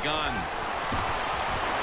gun.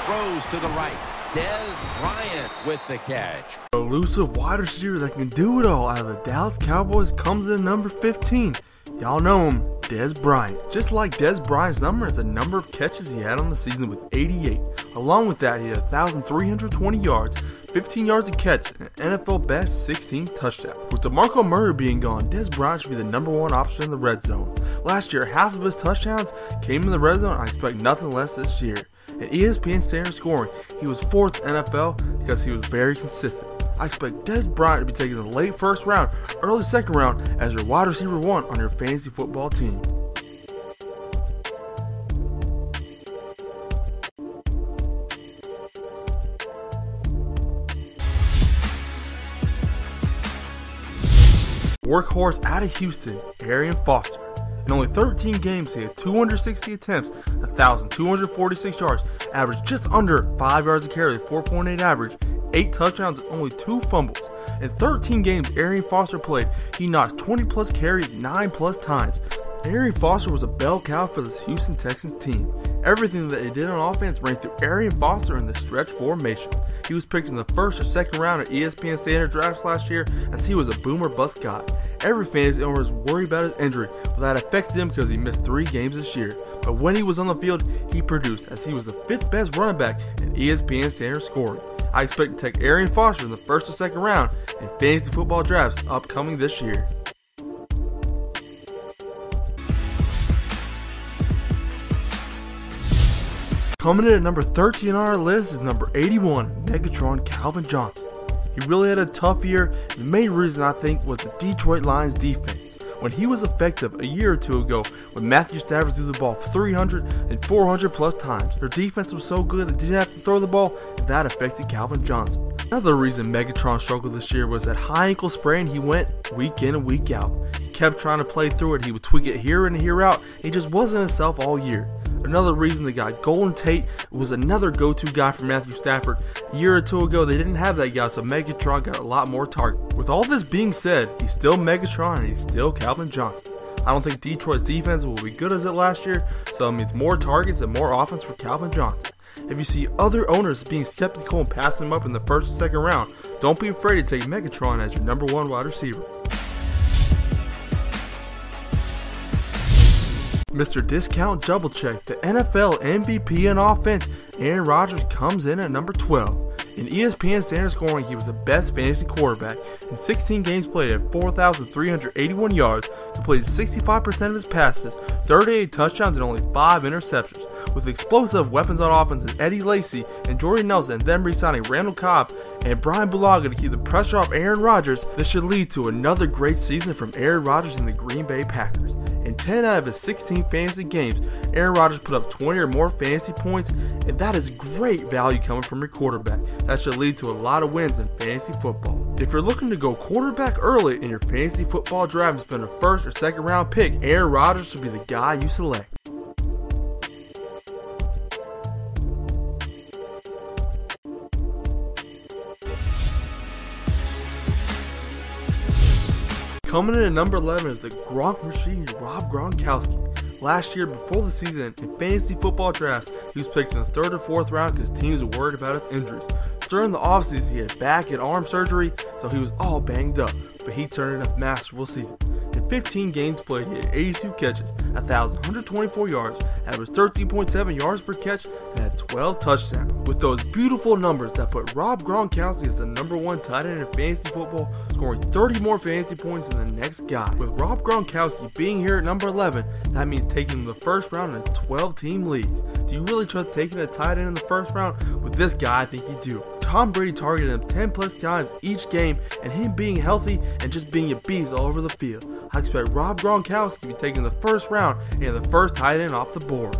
Throws to the right. Dez Bryant with the catch. Elusive wide receiver that can do it all out of the Dallas Cowboys comes in at number 15. Y'all know him, Dez Bryant. Just like Dez Bryant's number is the number of catches he had on the season with 88. Along with that, he had 1,320 yards, 15 yards a catch, and an NFL best 16 touchdowns. With DeMarco Murray being gone, Dez Bryant should be the number one option in the red zone. Last year, half of his touchdowns came in the red zone, and I expect nothing less this year. At ESPN standard scoring, he was 4th NFL because he was very consistent. I expect Dez Bryant to be taken in the late first round, early second round as your wide receiver 1 on your fantasy football team. Workhorse out of Houston, Arian Foster. In only 13 games, he had 260 attempts, 1,246 yards, averaged just under 5 yards a carry, 4.8 average, 8 touchdowns, and only 2 fumbles. In 13 games Arian Foster played, he knocked 20 plus carries 9 plus times. Arian Foster was a bell cow for this Houston Texans team. Everything that he did on offense ran through Arian Foster in the stretch formation. He was picked in the 1st or 2nd round at ESPN standard drafts last year as he was a boomer bust guy. Every fantasy owner was worried about his injury, but that affected him because he missed 3 games this year. But when he was on the field, he produced as he was the 5th best running back in ESPN standard scoring. I expect to take Arian Foster in the 1st or 2nd round in fantasy football drafts upcoming this year. Coming in at number 13 on our list is number 81, Megatron Calvin Johnson. He really had a tough year, and the main reason I think was the Detroit Lions defense. When he was effective a year or 2 ago, when Matthew Stafford threw the ball 300 and 400 plus times, their defense was so good they didn't have to throw the ball, and that affected Calvin Johnson. Another reason Megatron struggled this year was that high ankle sprain he went week in and week out. He kept trying to play through it, he would tweak it here and here out, and he just wasn't himself all year. Another reason they got Golden Tate was another go-to guy for Matthew Stafford. A year or 2 ago, they didn't have that guy, so Megatron got a lot more targets. With all this being said, he's still Megatron and he's still Calvin Johnson. I don't think Detroit's defense will be good as it last year, so it means more targets and more offense for Calvin Johnson. If you see other owners being skeptical and passing him up in the 1st and 2nd round, don't be afraid to take Megatron as your number 1 wide receiver. Mr. Discount Double Check, the NFL MVP in offense, Aaron Rodgers comes in at number 12. In ESPN standard scoring, he was the best fantasy quarterback. In 16 games played at 4,381 yards, completed 65% of his passes, 38 touchdowns, and only 5 interceptions. With explosive weapons on offense in Eddie Lacy and Jordy Nelson, and then re-signing Randall Cobb and Brian Bulaga to keep the pressure off Aaron Rodgers, this should lead to another great season from Aaron Rodgers and the Green Bay Packers. In 10 out of his 16 fantasy games, Aaron Rodgers put up 20 or more fantasy points, and that is great value coming from your quarterback. That should lead to a lot of wins in fantasy football. If you're looking to go quarterback early in your fantasy football draft and spend a 1st or 2nd round pick, Aaron Rodgers should be the guy you select. Coming in at number 11 is the Gronk machine, Rob Gronkowski. Last year, before the season, in fantasy football drafts, he was picked in the 3rd or 4th round because teams were worried about his injuries. During the offseason, he had back and arm surgery, so he was all banged up, but he turned in a masterful season. In 15 games played, he had 82 catches, 1,124 yards, averaged 13.7 yards per catch, and had 12 touchdowns. With those beautiful numbers that put Rob Gronkowski as the number 1 tight end in fantasy football, scoring 30 more fantasy points than the next guy. With Rob Gronkowski being here at number 11, that means taking him the 1st round in 12-team leagues. Do you really trust taking a tight end in the 1st round? With this guy, I think you do. Tom Brady targeted him 10 plus times each game, and him being healthy and just being a beast all over the field. I expect Rob Gronkowski to be taking the 1st round and the 1st tight end off the board.